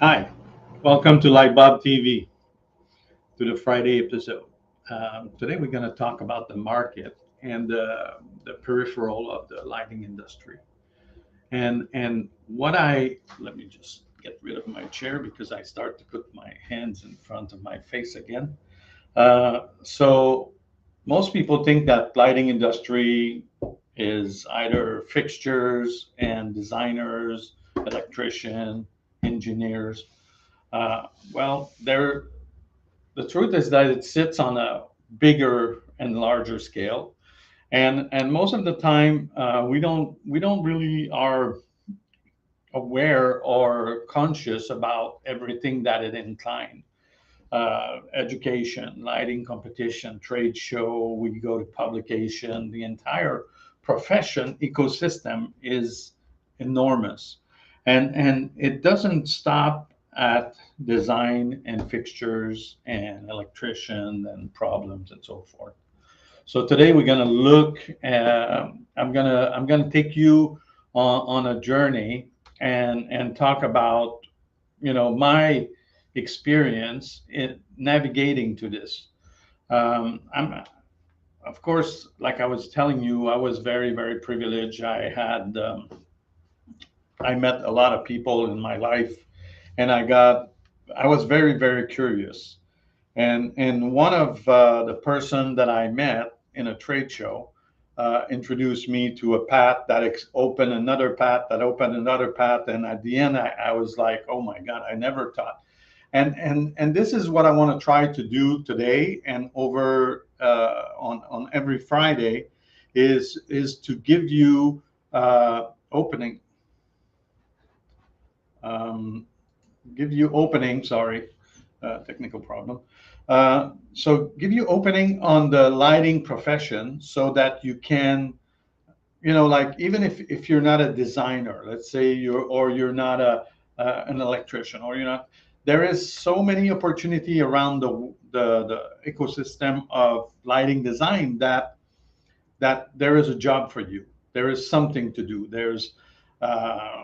Hi, welcome to LIGHTBOB TV, to the Friday episode. Today we're going to talk about the market and the peripheral of the lighting industry. And let me just get rid of my chair because I start to put my hands in front of my face again. So most people think that lighting industry is either fixtures and designers, electrician, engineers. Well, the truth is that it sits on a bigger and larger scale, and most of the time we don't really are aware or conscious about everything that it inclines. Education, lighting competition, trade show, we go to publication, the entire profession ecosystem is enormous. And it doesn't stop at design and fixtures and electrician and problems and so forth. So today we're going to look. I'm gonna take you on a journey and talk about my experience in navigating to this. I'm of course, like I was telling you, I was very privileged. I met a lot of people in my life, and I was very curious. And one of the person that I met in a trade show introduced me to a path that opened another path that opened another path, and at the end, I was like, oh my God, I never thought. And this is what I want to try to do today and over on every Friday is to opening um, give you opening. Sorry, technical problem. So give you opening on the lighting profession so that you can, like even if you're not a designer, let's say you're not an electrician, or you're not, there is so many opportunity around the ecosystem of lighting design that there is a job for you. There is something to do. There's uh,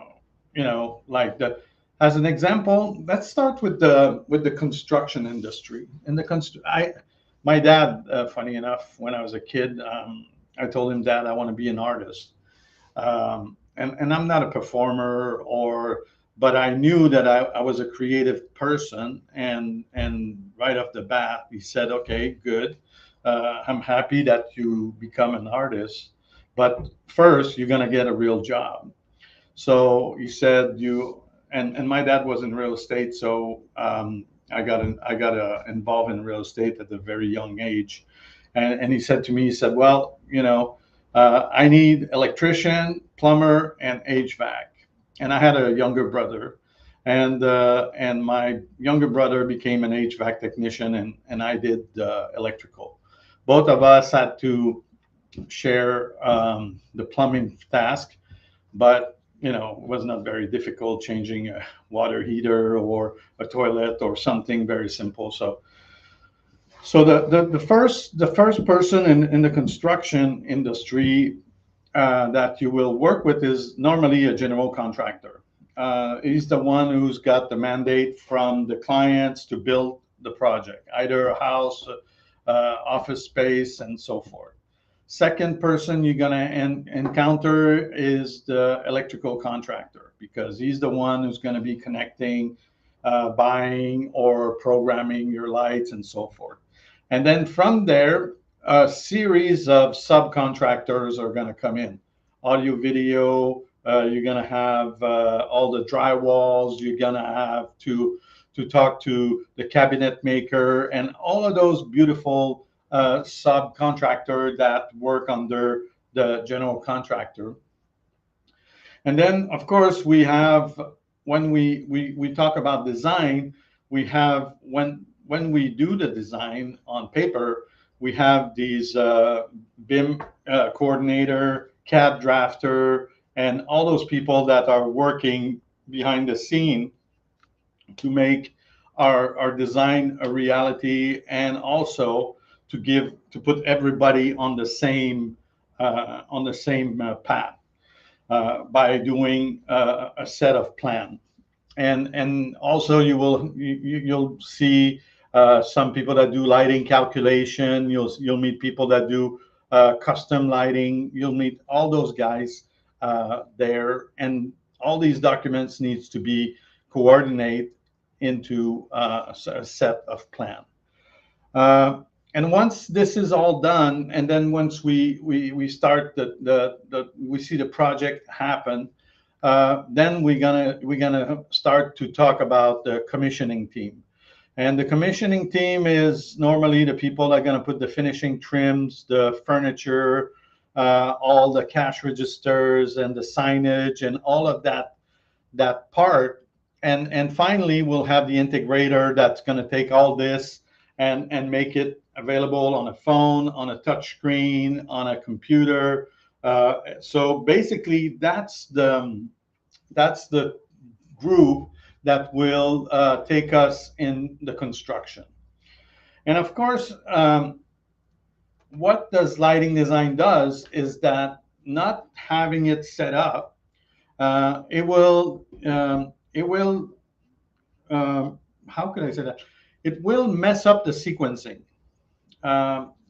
like the as an example, let's start with the construction industry. In the I my dad, funny enough, when I was a kid, I told him, Dad, I want to be an artist. And I'm not a performer, but I knew that I was a creative person. And right off the bat, he said, okay, good. I'm happy that you become an artist, but first you're going to get a real job. So he said, and my dad was in real estate. So I got involved in real estate at a very young age. And he said to me, he said, well, I need electrician, plumber, and HVAC. And I had a younger brother, and my younger brother became an HVAC technician, and I did electrical. Both of us had to share the plumbing task, but it was not very difficult changing a water heater or a toilet or something very simple. So the first person in the construction industry that you will work with is normally a general contractor. He's the one who's got the mandate from the clients to build the project, either a house, office space, and so forth. Second person you're going to encounter is the electrical contractor, because he's the one who's going to be connecting, buying, or programming your lights and so forth. And then from there, a series of subcontractors are going to come in. Audio, video, you're going to have all the drywalls, you're going to have to talk to the cabinet maker and all of those beautiful subcontractor that work under the general contractor. And then, of course, we have, when we talk about design, we have, when we do the design on paper, we have these BIM coordinator, CAD drafter, and all those people that are working behind the scene to make our design a reality, and also to put everybody on the same path by doing a set of plan. and also you'll see some people that do lighting calculation. You'll meet people that do custom lighting. You'll meet all those guys there, and all these documents needs to be coordinate into a set of plan. And once this is all done, and then once we start we see the project happen, then we're gonna start to talk about the commissioning team. And the commissioning team is normally the people that are going to put the finishing trims, the furniture, all the cash registers and the signage and all of that part. And finally, we'll have the integrator that's going to take all this and make it available on a phone, on a touch screen, on a computer. So basically, that's the group that will take us in the construction. And of course, what does lighting design does is that not having it set up, it will how could I say that? It will mess up the sequencing.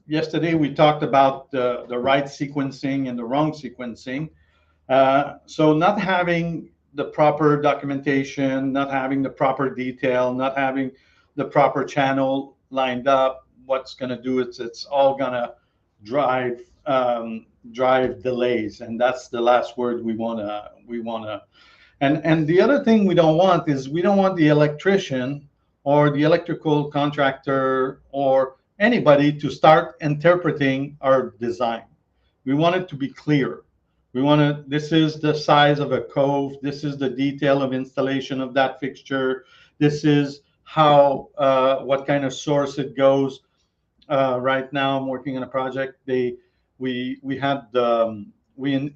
Yesterday we talked about the right sequencing and the wrong sequencing. So not having the proper documentation, not having the proper detail, not having the proper channel lined up, what's going to do it's all going to drive drive delays, and that's the last word we want to. And the other thing we don't want is we don't want the electrician or the electrical contractor or anybody to start interpreting our design. We want it to be clear. This is the size of a cove. This is the detail of installation of that fixture. This is how, what kind of source it goes. Right now, I'm working on a project. We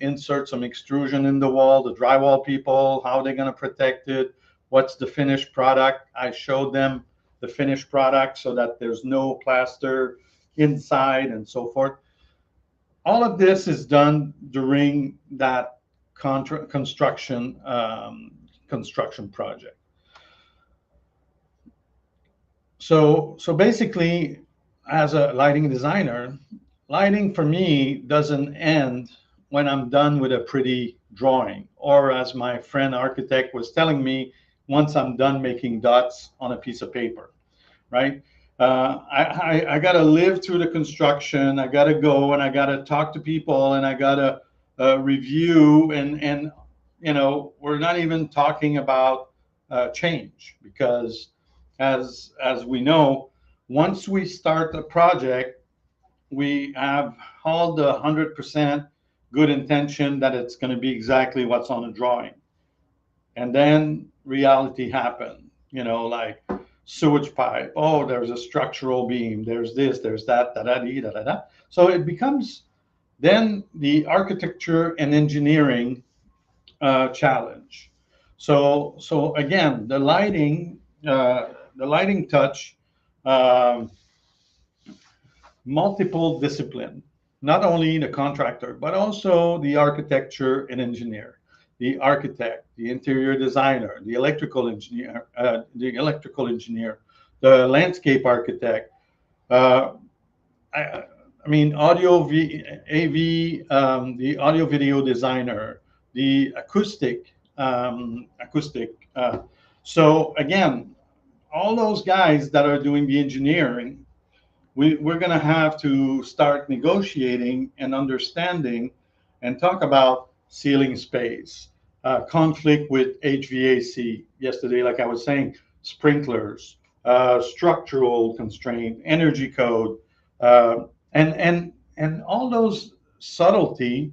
insert some extrusion in the wall. The drywall people, how they're going to protect it. What's the finished product? I showed them the finished product so that there's no plaster inside and so forth. All of this is done during that construction project. So basically, as a lighting designer, lighting for me doesn't end when I'm done with a pretty drawing, or as my friend architect was telling me, once I'm done making dots on a piece of paper, right? I got to live through the construction. I got to go and I got to talk to people and I got to review and we're not even talking about change, because as we know, once we start a project, we have all the 100% good intention that it's going to be exactly what's on the drawing, and then reality happened. Like sewage pipe. Oh, there's a structural beam. There's this. There's that. Da da da da da. So it becomes then the architecture and engineering challenge. So again, the lighting touch multiple discipline, not only the contractor, but also the architecture and engineer, the architect, the interior designer, the electrical engineer, the landscape architect. I mean, AV, the audio video designer, the acoustic. So again, all those guys that are doing the engineering, we're going to have to start negotiating and understanding and talk about ceiling space, conflict with HVAC yesterday, like I was saying, sprinklers, structural constraint, energy code, and all those subtlety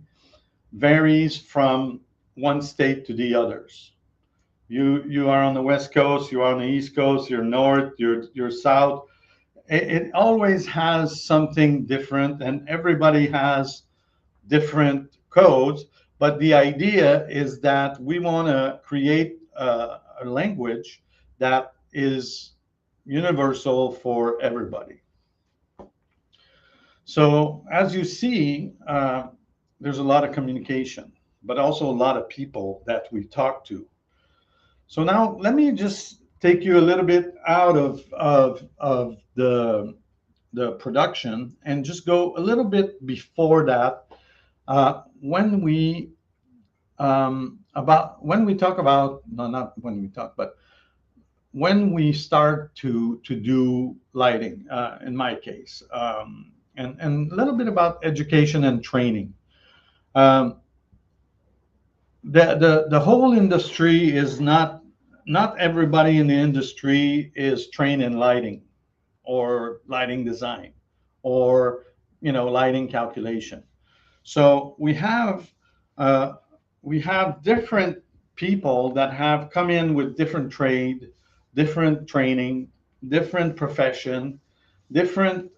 varies from one state to the others. You are on the West Coast, you are on the East Coast, you're north, you're south. It always has something different, and everybody has different codes. But the idea is that we want to create a language that is universal for everybody. So as you see, there's a lot of communication, but also a lot of people that we talk to. So now let me just take you a little bit out of the production and just go a little bit before that. When we about when we talk about no, not when we talk, but when we start to do lighting, in my case, and a little bit about education and training. Um, the whole industry is not everybody in the industry is trained in lighting or lighting design or lighting calculation. So uh, we have different people that have come in with different trade, different training, different profession, different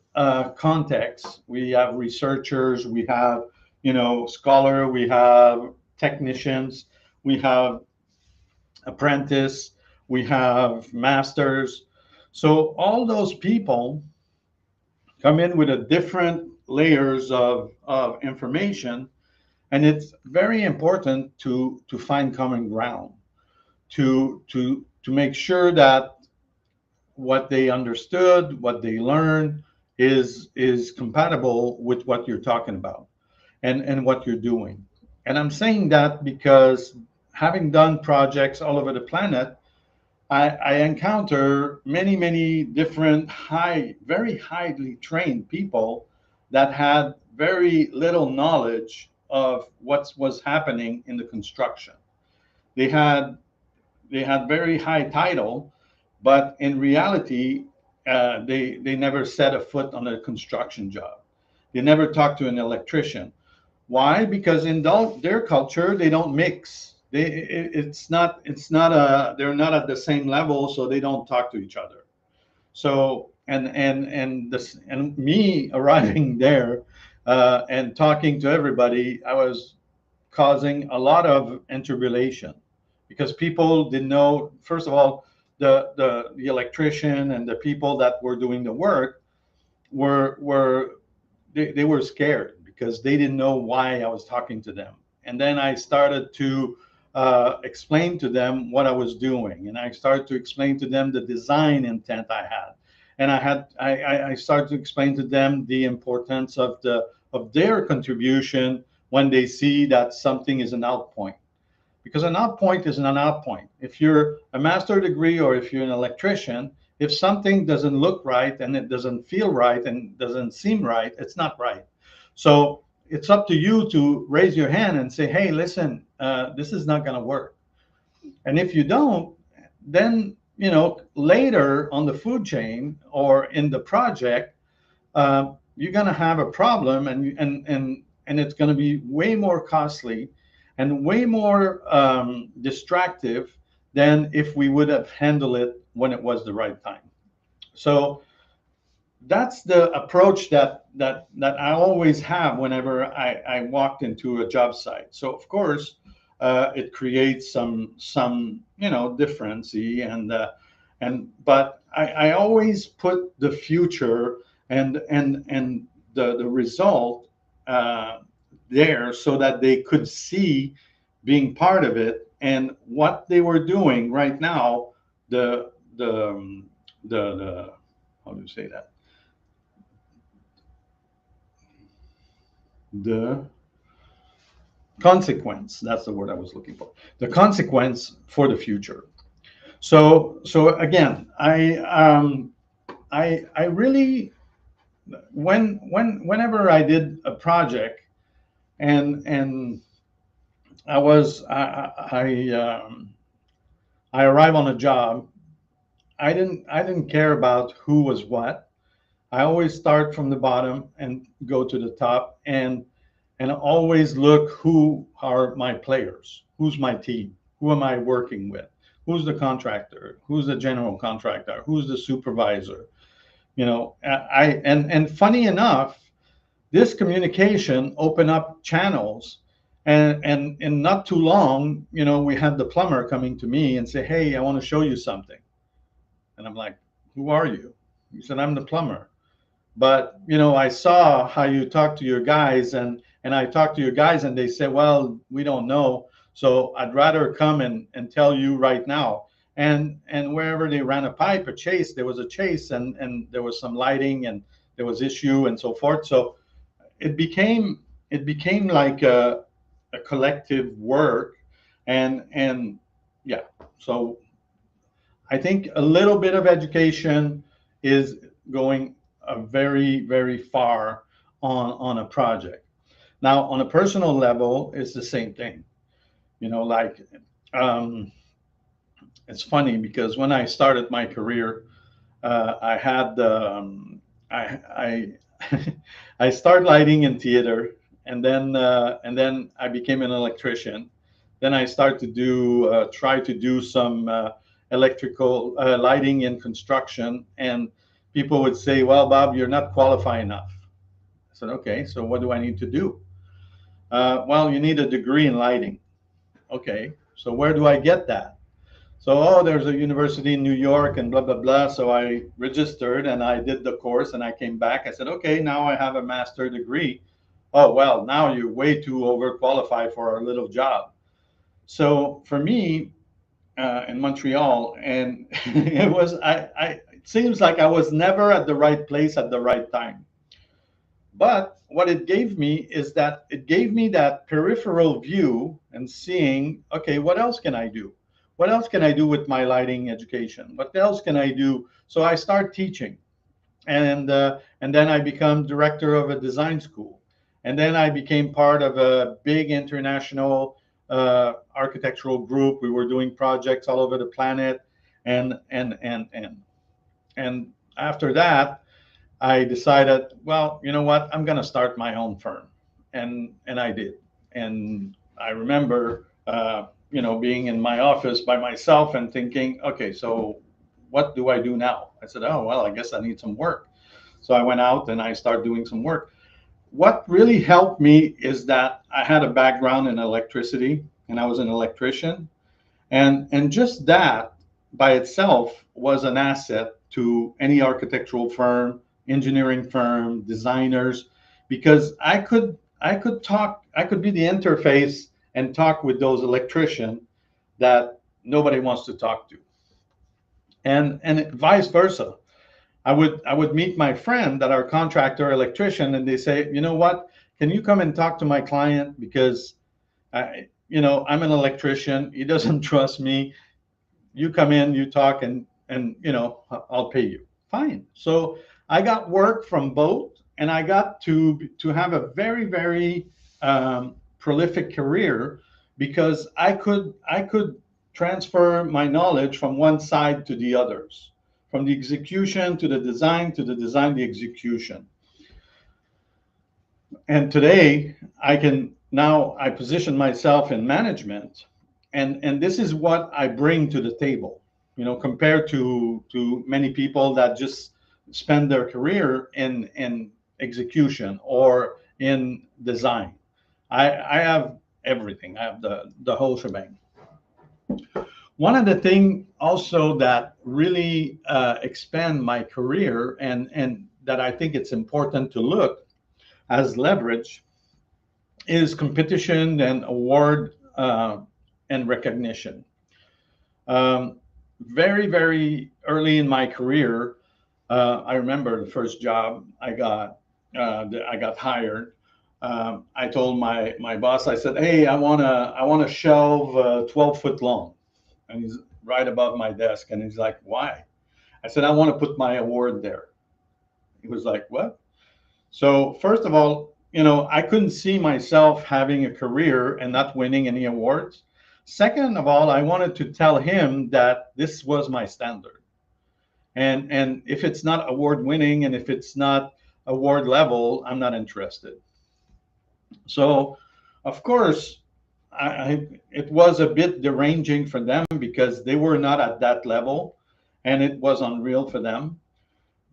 contexts. We have researchers, we have scholar, we have technicians, we have apprentice, we have masters. So all those people come in with a different layers of information, and it's very important to find common ground, to make sure that what they understood, what they learned is compatible with what you're talking about and what you're doing. And I'm saying that because having done projects all over the planet, I encounter many different very highly trained people that had very little knowledge of what was happening in the construction. They had they had very high title, but in reality, they never set a foot on a construction job. They never talked to an electrician. Why? Because in their culture, they don't mix. It's not they're not at the same level, so they don't talk to each other. So and me arriving there and talking to everybody, I was causing a lot of interrelation because people didn't know. First of all, the electrician and the people that were doing the work were they were scared because they didn't know why I was talking to them. And then I started to explain to them what I was doing, and I started to explain to them the design intent I had, and I started to explain to them the importance of their contribution when they see that something is an out point, because an out point is an out point. If you're a master degree or if you're an electrician, if something doesn't look right and it doesn't feel right and doesn't seem right, it's not right. So it's up to you to raise your hand and say, hey, listen, this is not going to work. And if you don't, then later on the food chain or in the project, you're going to have a problem, and it's going to be way more costly and way more distractive than if we would have handled it when it was the right time. So that's the approach that I always have whenever I walked into a job site. So of course, it creates some difference, and but I always put the future and the result there so that they could see being part of it and what they were doing right now. The how do you say that? The consequence, that's the word I was looking for, the consequence for the future. So again, I really, whenever I did a project and I was I arrive on a job, I didn't care about who was what. I always start from the bottom and go to the top, and always look who are my players, who's my team, who am I working with, who's the contractor, who's the general contractor, who's the supervisor. And funny enough, this communication opened up channels, and in not too long, we had the plumber coming to me and say, hey, I want to show you something. And I'm like, who are you? He said, I'm the plumber. But I saw how you talk to your guys, and I talked to your guys, and they said, well, we don't know. So I'd rather come and tell you right now. And wherever they ran a pipe, a chase, there was a chase, and there was some lighting, and there was issue and so forth. So it became like a collective work, and yeah. So I think a little bit of education is going a very far on a project. Now, on a personal level, it's the same thing. Like, um, it's funny because when I started my career, I had I I started lighting in theater, and then I became an electrician. Then I started to try to do some electrical lighting in construction, and people would say, "Well, Bob, you're not qualified enough." I said, "Okay, so what do I need to do?" Well, you need a degree in lighting. Okay, so where do I get that? So, oh, there's a university in New York and blah, blah, blah. So I registered and I did the course and I came back. I said, okay, now I have a master degree. Oh, well, now you're way too overqualified for our little job. So for me, in Montreal, and it seems like I was never at the right place at the right time. But what it gave me is that it gave me that peripheral view and seeing, okay, what else can I do? What else can I do with my lighting education? What else can I do? So I start teaching, and then I become director of a design school, and then I became part of a big international architectural group. We were doing projects all over the planet, and after that, I decided, well, you know what? I'm going to start my own firm, and I did. And I remember, being in my office by myself and thinking, okay, so what do I do now? I said, oh well, I guess I need some work. So I went out and I started doing some work. What really helped me is that I had a background in electricity, and I was an electrician, and just that by itself was an asset to any architectural firm, engineering firm, designers, because I could be the interface and talk with those electricians that nobody wants to talk to, and vice versa. I would meet my friend that are contractor electrician, and they say, you know what, can you come and talk to my client, because I'm an electrician, he doesn't trust me. You come in, you talk, and I'll pay you. Fine. So I got work from both, and I got to have a very prolific career, because I could transfer my knowledge from one side to the others, from the execution to the design, to the design, the execution. And today I position myself in management, and this is what I bring to the table, compared to many people that just spend their career in execution or in design. I have everything. I have the whole shebang. One of the things also that really expand my career, and that I think it's important to look as leverage, is competition and award and recognition. Very early in my career, I remember the first job I got. I got hired. I told my boss, I said, "Hey, I want to shelve 12 foot long," and he's right above my desk, and he's like, "Why?" I said, "I want to put my award there." He was like, "What?" So first of all, I couldn't see myself having a career and not winning any awards. Second of all, I wanted to tell him that this was my standard. And if it's not award winning, and if it's not award level, I'm not interested. So of course, it was a bit deranging for them, because they were not at that level, and it was unreal for them.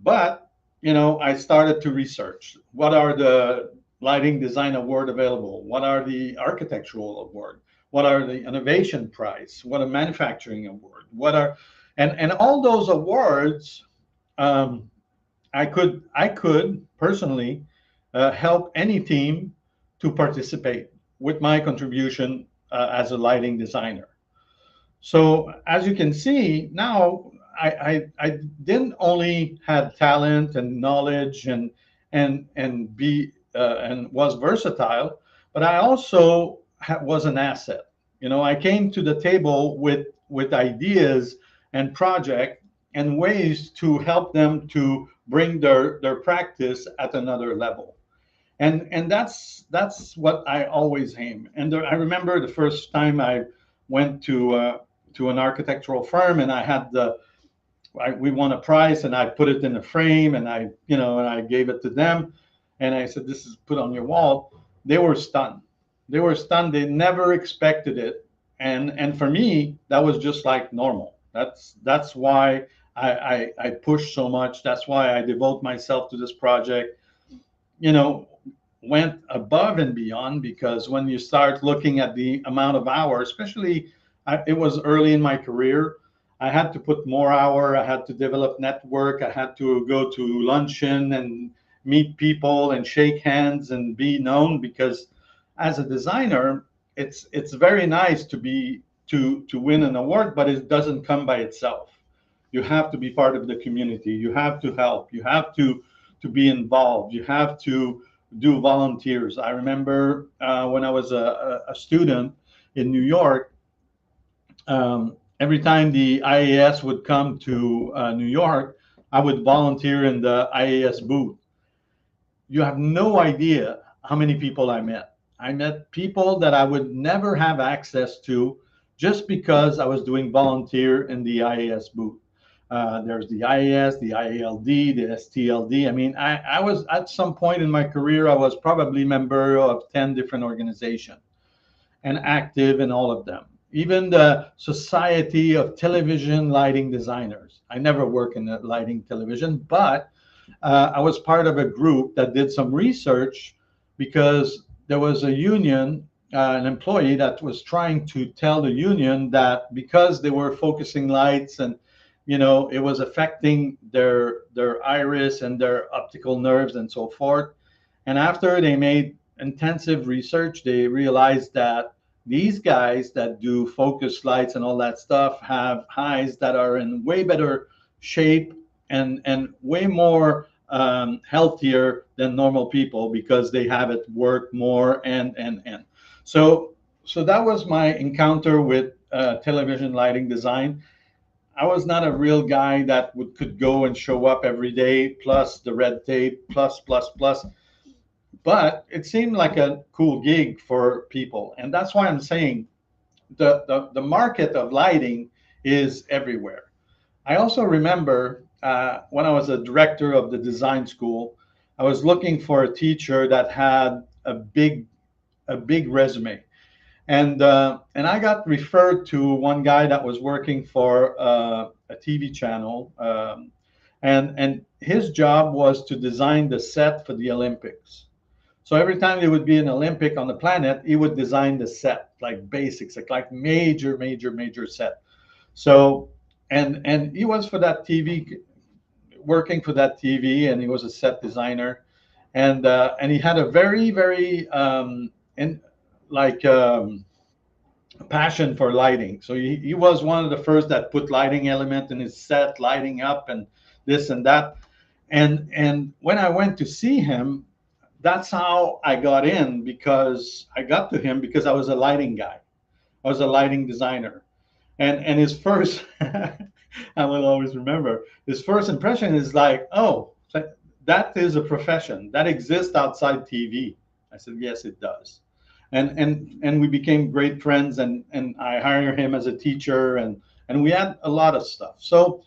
But I started to research what are the lighting design award available, what are the architectural award, what are the innovation prize, what a manufacturing award, what are and all those awards. um, I could personally help any team to participate with my contribution as a lighting designer. So as you can see now, I didn't only had talent and knowledge and be and was versatile, but I also was an asset. You know, I came to the table with ideas and project and ways to help them to bring their practice at another level. And that's what I always aim. And I remember the first time I went to an architectural firm, and I had we won a prize, and I put it in a frame, and I gave it to them, and I said, "This is put on your wall." They were stunned. They were stunned. They never expected it, and for me, that was just like normal. That's why I push so much. That's why I devote myself to this project. You know, went above and beyond, because when you start looking at the amount of hours, especially it was early in my career, I had to put more hour. I had to develop network. I had to go to luncheon and meet people and shake hands and be known, because as a designer, it's very nice to be to win an award, but it doesn't come by itself. You have to be part of the community. You have to help. You have to be involved. You have to do volunteers. I remember when I was a student in New York, every time the IAS would come to New York, I would volunteer in the IAS booth. You have no idea how many people I met. I met people that I would never have access to just because I was doing volunteer in the IAS booth. There's the IAS, the IALD, the STLD. I mean, I was at some point in my career, I was probably member of 10 different organizations and active in all of them. Even the Society of Television Lighting Designers. I never work in the lighting television, but I was part of a group that did some research, because there was a union, an employee that was trying to tell the union that because they were focusing lights and it was affecting their iris and their optical nerves and so forth. And after they made intensive research, they realized that these guys that do focus lights and all that stuff have eyes that are in way better shape and way more healthier than normal people, because they have it work more and so that was my encounter with television lighting design. I was not a real guy that could go and show up every day, plus the red tape, plus. But it seemed like a cool gig for people. And that's why I'm saying the market of lighting is everywhere. I also remember when I was a director of the design school, I was looking for a teacher that had a big resume. And I got referred to one guy that was working for a TV channel, and his job was to design the set for the Olympics. So every time there would be an Olympic on the planet, he would design the set, like basics, like major set. So and he was for that TV, working for that TV, and he was a set designer, and he had a very in like passion for lighting. So he was one of the first that put lighting element in his set, lighting up and this and that. And when I went to see him, that's how I got in, because I got to him because I was a lighting guy. I was a lighting designer. And his first I will always remember his first impression is like, "Oh, that is a profession that exists outside TV." I said, "Yes, it does." And we became great friends, and I hired him as a teacher, and we had a lot of stuff. So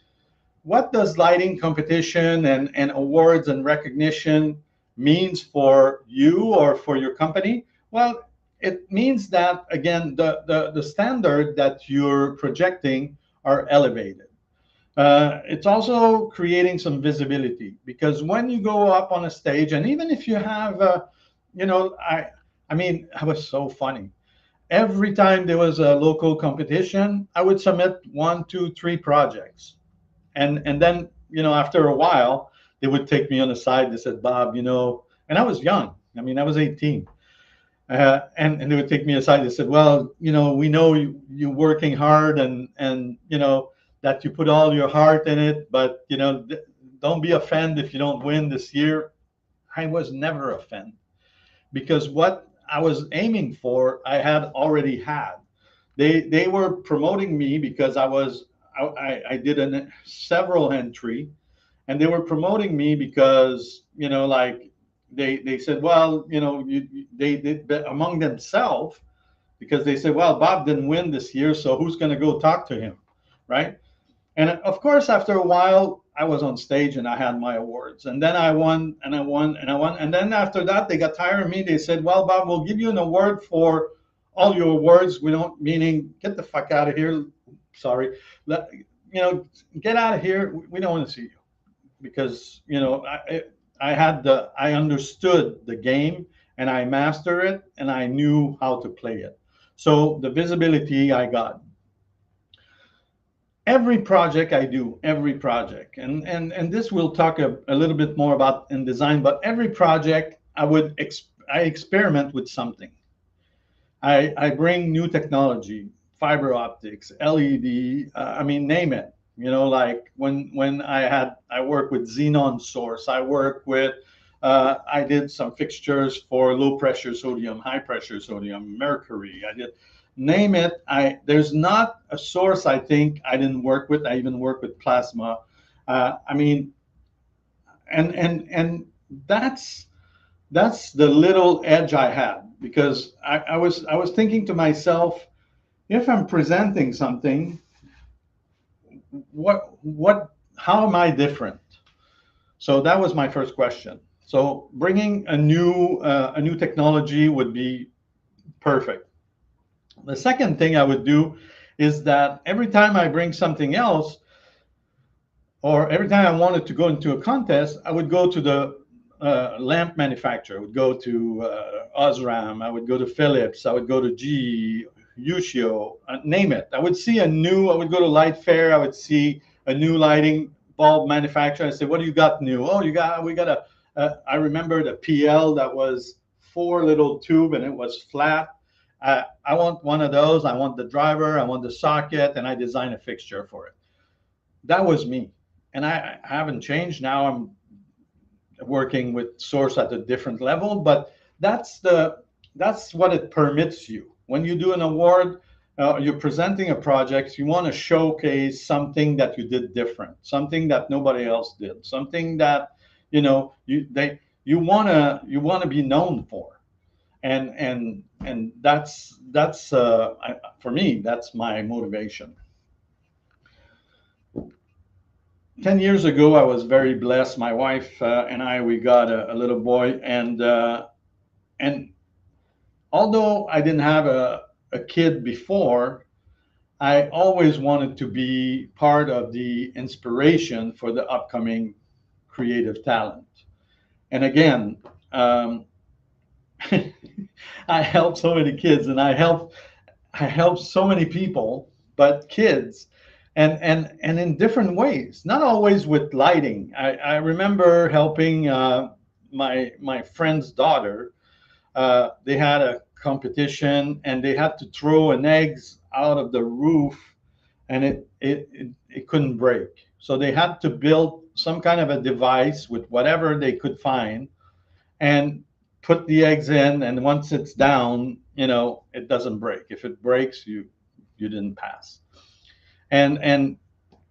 what does lighting competition and awards and recognition means for you or for your company? Well, it means that, again, the standard that you're projecting are elevated. It's also creating some visibility, because when you go up on a stage, and even if you have, I mean, it was so funny. Every time there was a local competition, I would submit 1, 2, 3 projects, and then after a while, they would take me on the side. They said, "Bob, and I was young. I mean, I was 18. And they would take me aside. They said, "Well, we know you working hard, and that you put all your heart in it, but don't be offended if you don't win this year." I was never offended because what I was aiming for, I had already had. They were promoting me because I did several entry, and they were promoting me because like they said, well, they did among themselves, because they said, well, Bob didn't win this year, so who's going to go talk to him, right? And of course, after a while, I was on stage and I had my awards, and then I won and I won and I won, and then after that, they got tired of me. They said, well, Bob, we'll give you an award for all your awards. We don't, meaning, get the fuck out of here. Sorry, let, get out of here. We don't want to see you, because I understood the game, and I mastered it, and I knew how to play it. So the visibility I got. Every project I do, every project, and this we'll talk a little bit more about in design, but every project I experiment with something. I bring new technology, fiber optics, LED, I mean, name it. Like when I work with xenon source, I work with I did some fixtures for low pressure sodium, high pressure sodium, mercury. I did, name it. There's not a source I think I didn't work with. I even work with plasma. I mean, and that's the little edge I had, because I was thinking to myself, if I'm presenting something, how am I different? So that was my first question. So bringing a new technology would be perfect. The second thing I would do is that every time I bring something else, or every time I wanted to go into a contest, I would go to the lamp manufacturer. I would go to Osram. I would go to Philips. I would go to GE, Ushio, name it. I would go to Light Fair. I would see a new lighting bulb manufacturer. I say, what do you got new? Oh, we got I remember the PL that was 4 little tube and it was flat. I want one of those. I want the driver. I want the socket, and I design a fixture for it. That was me. And I haven't changed. Now I'm working with source at a different level, but that's what it permits you. When you do an award, you're presenting a project, you want to showcase something that you did different, something that nobody else did, something that you want to be known for. And that's for me, that's my motivation. 10 years ago, I was very blessed. My wife and I, we got a little boy, and although I didn't have a kid before, I always wanted to be part of the inspiration for the upcoming creative talent. And again, I help so many kids, and I help so many people, but kids, and in different ways. Not always with lighting. I remember helping my friend's daughter. They had a competition, and they had to throw an eggs out of the roof, and it couldn't break. So they had to build some kind of a device with whatever they could find, and put the eggs in, and once it's down, it doesn't break. If it breaks, you didn't pass. And and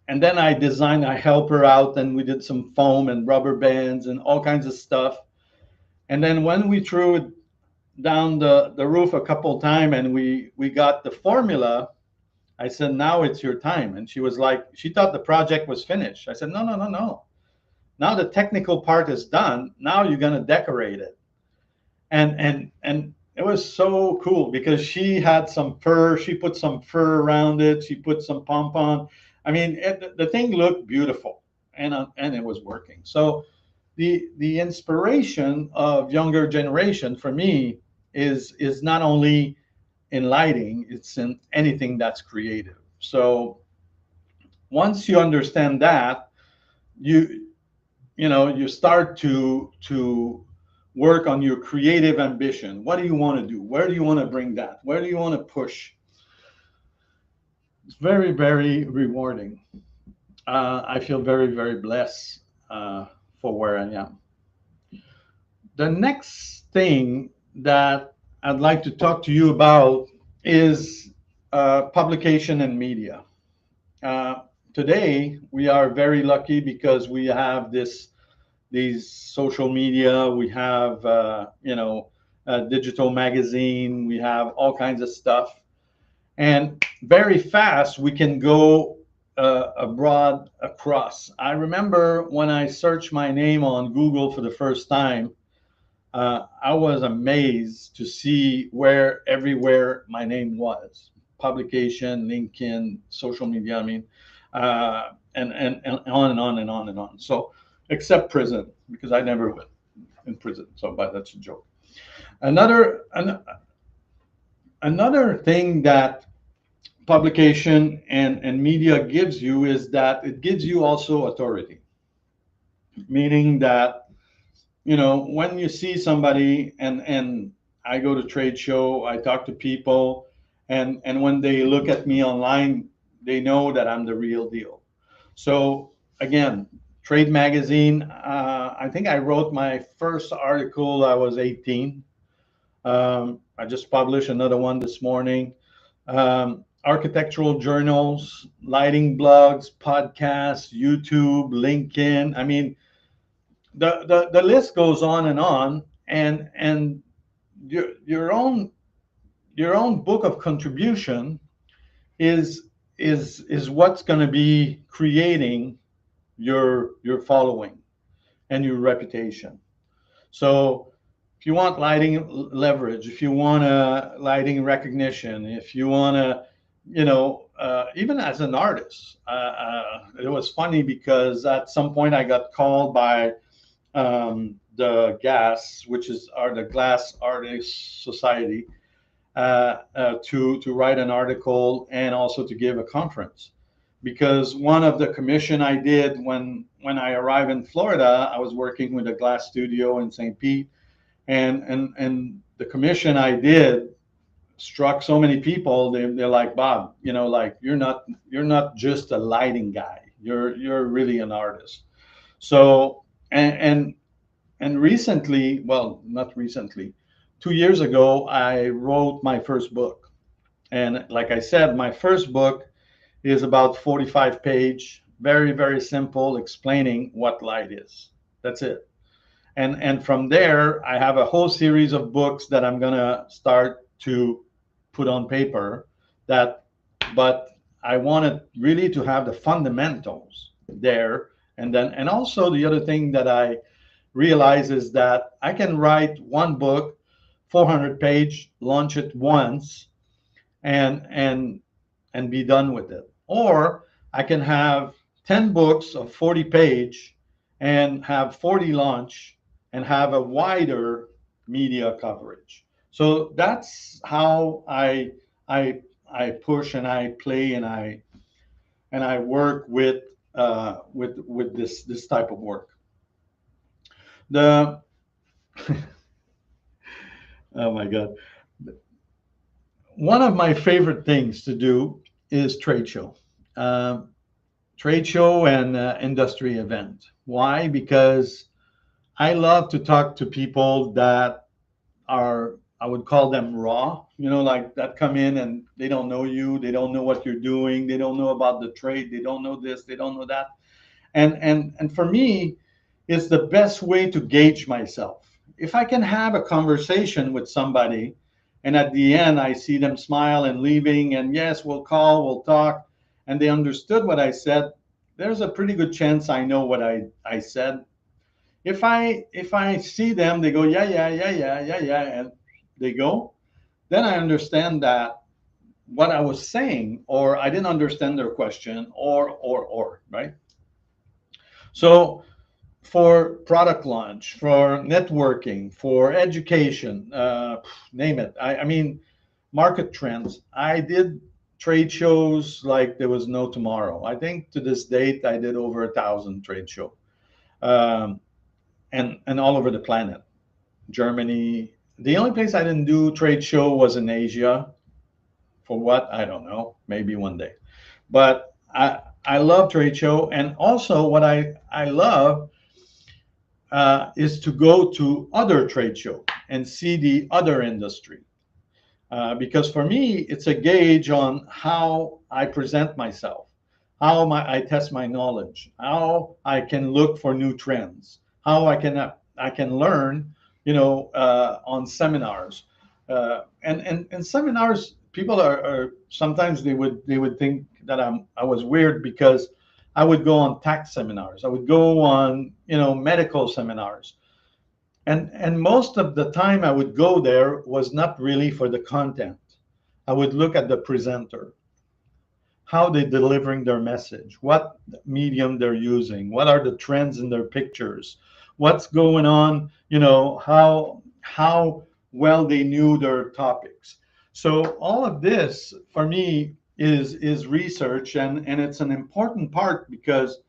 and then I help her out, and we did some foam and rubber bands and all kinds of stuff. And then when we threw it down the roof a couple times, and we got the formula, I said, now it's your time. And she was like, she thought the project was finished. I said, no, no, no, no. Now the technical part is done. Now you're going to decorate it. And it was so cool, because she had some fur. She put some fur around it. She put some pompon. I mean, the thing looked beautiful, and it was working. So the inspiration of younger generation for me is not only in lighting, it's in anything that's creative. So once you understand that, you you start to work on your creative ambition. What do you want to do? Where do you want to bring that? Where do you want to push? It's very, very rewarding. I feel very, very blessed for where I am. The next thing that I'd like to talk to you about is publication and media. Uh, Today, we are very lucky because we have these social media. We have a digital magazine. We have all kinds of stuff, and very fast we can go abroad across. I remember when I searched my name on Google for the first time, I was amazed to see where everywhere my name was. Publication, LinkedIn, social media, I mean, and on and on and on and on. So, except prison, because I never went in prison. So, but that's a joke. Another thing that publication and media gives you is that it gives you also authority, meaning that when you see somebody, and I go to trade show, I talk to people, and when they look at me online, they know that I'm the real deal. So again, trade magazine, I think I wrote my first article, I was 18. I just published another one this morning. Architectural journals, lighting blogs, podcasts, YouTube, LinkedIn. I mean, the list goes on and on, and your own book of contribution is is what's going to be creating your following and your reputation. So if you want lighting leverage, if you want a lighting recognition, if you want to, even as an artist, it was funny because at some point I got called by the GAS, which is the Glass Artists Society, to write an article and also to give a conference. Because one of the commission I did when I arrived in Florida, I was working with a glass studio in St. Pete, and the commission I did struck so many people. They're like, Bob, like you're not just a lighting guy. You're really an artist. So and recently, well, not recently, 2 years ago, I wrote my first book. And like I said, my first book is about 45 page, very, very simple, explaining what light is. That's it. And from there, I have a whole series of books that I'm gonna start to put on paper. But I wanted really to have the fundamentals there, and also the other thing that I realize is that I can write one book, 400 page, launch it once, and be done with it. Or I can have 10 books of 40 page and have 40 launch and have a wider media coverage. So that's how I push and I play and I work with this type of work. The Oh my God. One of my favorite things to do is trade show. Um, Trade show and industry event. Why? Because I love to talk to people that are, I would call them raw, like that come in and they don't know you, they don't know what you're doing, they don't know about the trade, they don't know this, they don't know that. And for me, it's the best way to gauge myself. If I can have a conversation with somebody and at the end I see them smile and leaving, and yes, we'll call, we'll talk, and they understood what I said, there's a pretty good chance I know what I said. If I see them, they go, yeah, yeah, yeah, yeah, yeah, yeah, and they go, then I understand that what I was saying, or I didn't understand their question, or right. So for product launch, for networking, for education, name it. I mean, market trends. I did trade shows like there was no tomorrow. I think to this date, I did over 1,000 trade shows, um, and all over the planet. Germany. The only place I didn't do trade show was in Asia. For what? I don't know. Maybe one day. But I love trade show, and also what I love is to go to other trade show and see the other industry. Because for me, it's a gauge on how I present myself, I test my knowledge, how I can look for new trends, how I can learn, on seminars, and seminars. People are sometimes they would think that I was weird because I would go on tax seminars, I would go on medical seminars, and most of the time I would go there was not really for the content. I would look at the presenter, how they're delivering their message, what medium they're using, what are the trends in their pictures, what's going on, how well they knew their topics. So all of this for me is research, and it's an important part because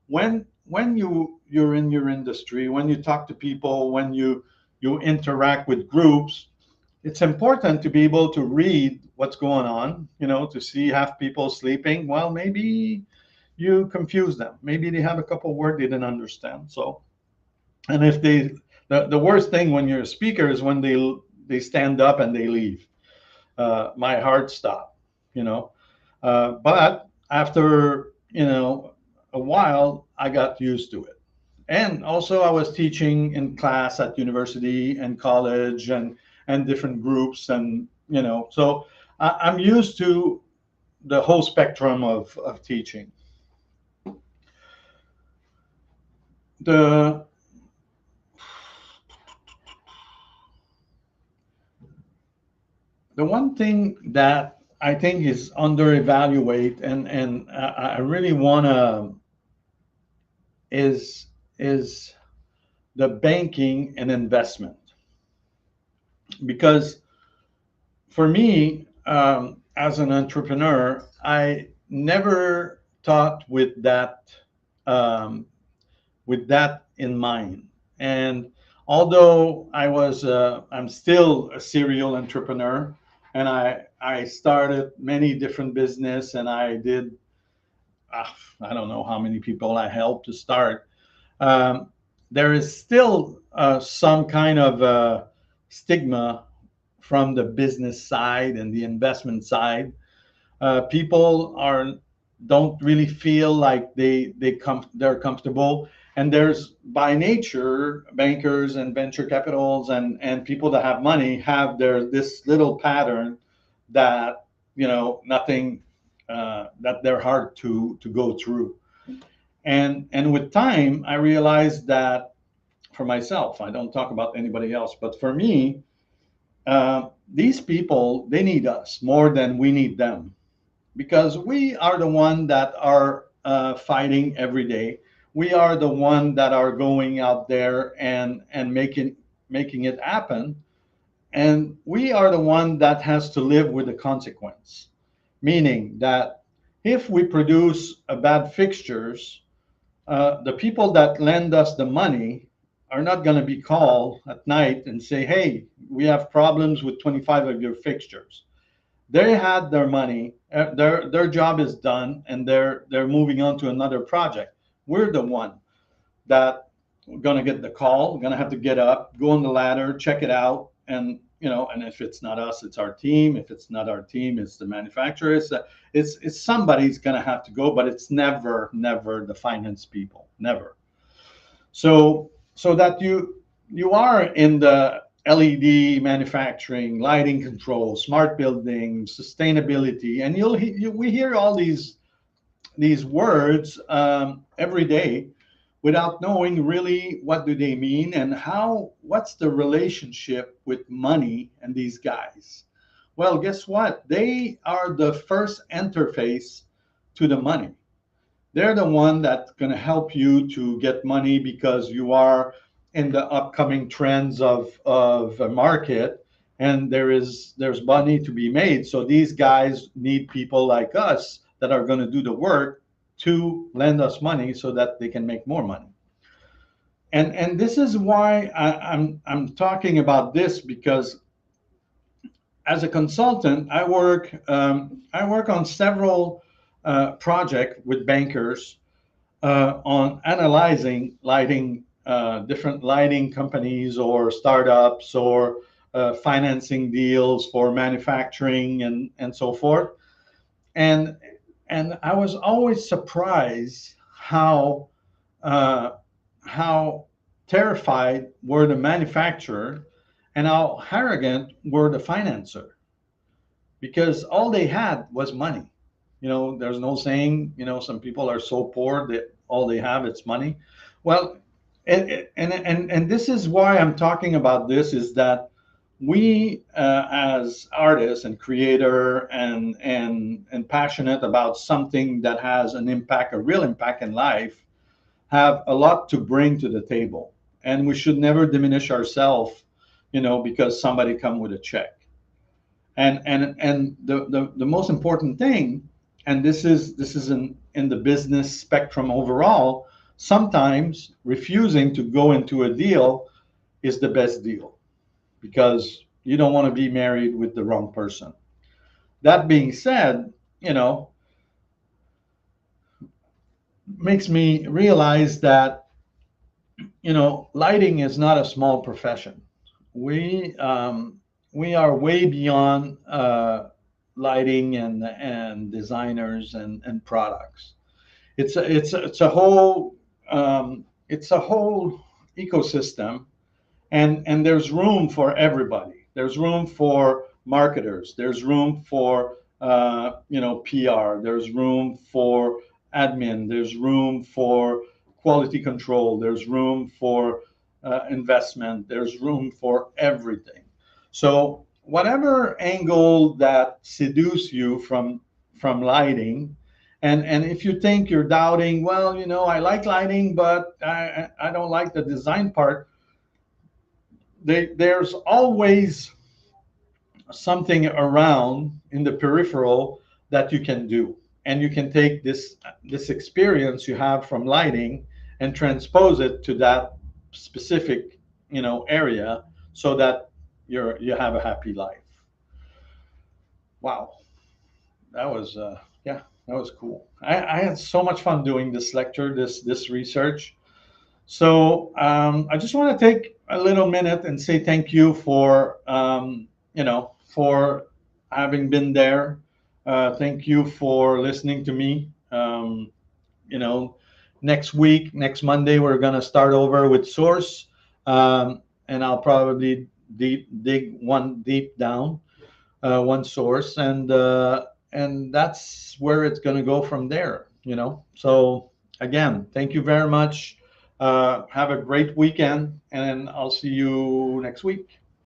when you're in your industry, when you talk to people, when you interact with groups, it's important to be able to read what's going on, to see half people sleeping. Well, maybe you confuse them. Maybe they have a couple words they didn't understand. So, and if the worst thing when you're a speaker is when they stand up and they leave. My heart stopped, but after, a while, I got used to it. And also I was teaching in class at university and college and different groups, and so I'm used to the whole spectrum of teaching. The the one thing that I think is under evaluate, and I really want to, is the banking and investment. Because for me, as an entrepreneur, I never thought um, with that in mind. And although I'm still a serial entrepreneur, and I started many different business, and I did, I don't know how many people I helped to start. Um, there is still some kind of stigma from the business side and the investment side. People are don't really feel like they're comfortable, and there's by nature bankers and venture capitals and people that have money have this little pattern that nothing, that they're hard to go through. And with time I realized that for myself, I don't talk about anybody else, but for me, these people, they need us more than we need them, because we are the one that are fighting every day. We are the one that are going out there and making it happen, and we are the one that has to live with the consequence. Meaning that if we produce a bad fixtures, the people that lend us the money are not going to be called at night and say, "Hey, we have problems with 25 of your fixtures." They had their money, their job is done, and they're moving on to another project. We're the one that going to get the call, going to have to get up, go on the ladder, check it out, and if it's not us, it's our team. If it's not our team, it's the manufacturer. It's somebody's going to have to go, but it's never the finance people, never. So that you are in the LED manufacturing, lighting control, smart buildings, sustainability, and we hear all these words every day without knowing really what do they mean, and what's the relationship with money and these guys. Well, guess what? They are the first interface to the money. They're the one that's going to help you to get money because you are in the upcoming trends of a market, and there's money to be made. So these guys need people like us that are going to do the work to lend us money so that they can make more money. And this is why I'm talking about this, because as a consultant, I work on several projects with bankers on analyzing lighting, different lighting companies or startups, or financing deals for manufacturing and so forth. And and I was always surprised uh, how terrified were the manufacturer and how arrogant were the financer, because all they had was money. There's no saying, some people are so poor that all they have is money. Well, and this is why I'm talking about this, is that we, as artists and creator and passionate about something that has an impact, a real impact in life, have a lot to bring to the table, and we should never diminish ourselves, because somebody come with a check. And the most important thing, and this is in the business spectrum overall, sometimes refusing to go into a deal is the best deal, because you don't want to be married with the wrong person. That being said, makes me realize that lighting is not a small profession. We are way beyond lighting and designers and products. It's a whole ecosystem, and there's room for everybody. There's room for marketers. There's room for PR. There's room for admin. There's room for quality control. There's room for investment. There's room for everything. So whatever angle that seduce you from lighting, and if you think you're doubting, well, I like lighting, but I don't like the design part, there's always something around in the peripheral that you can do, and you can take this experience you have from lighting and transpose it to that specific area, so that you have a happy life. Wow, that was yeah, that was cool. I had so much fun doing this lecture, this research. So I just want to take a little minute and say thank you for having been there. Thank you for listening to me. You know, Next week, next Monday, we're gonna start over with source, and I'll probably dig one deep down, one source, and that's where it's gonna go from there. So again, thank you very much. Have a great weekend, and I'll see you next week.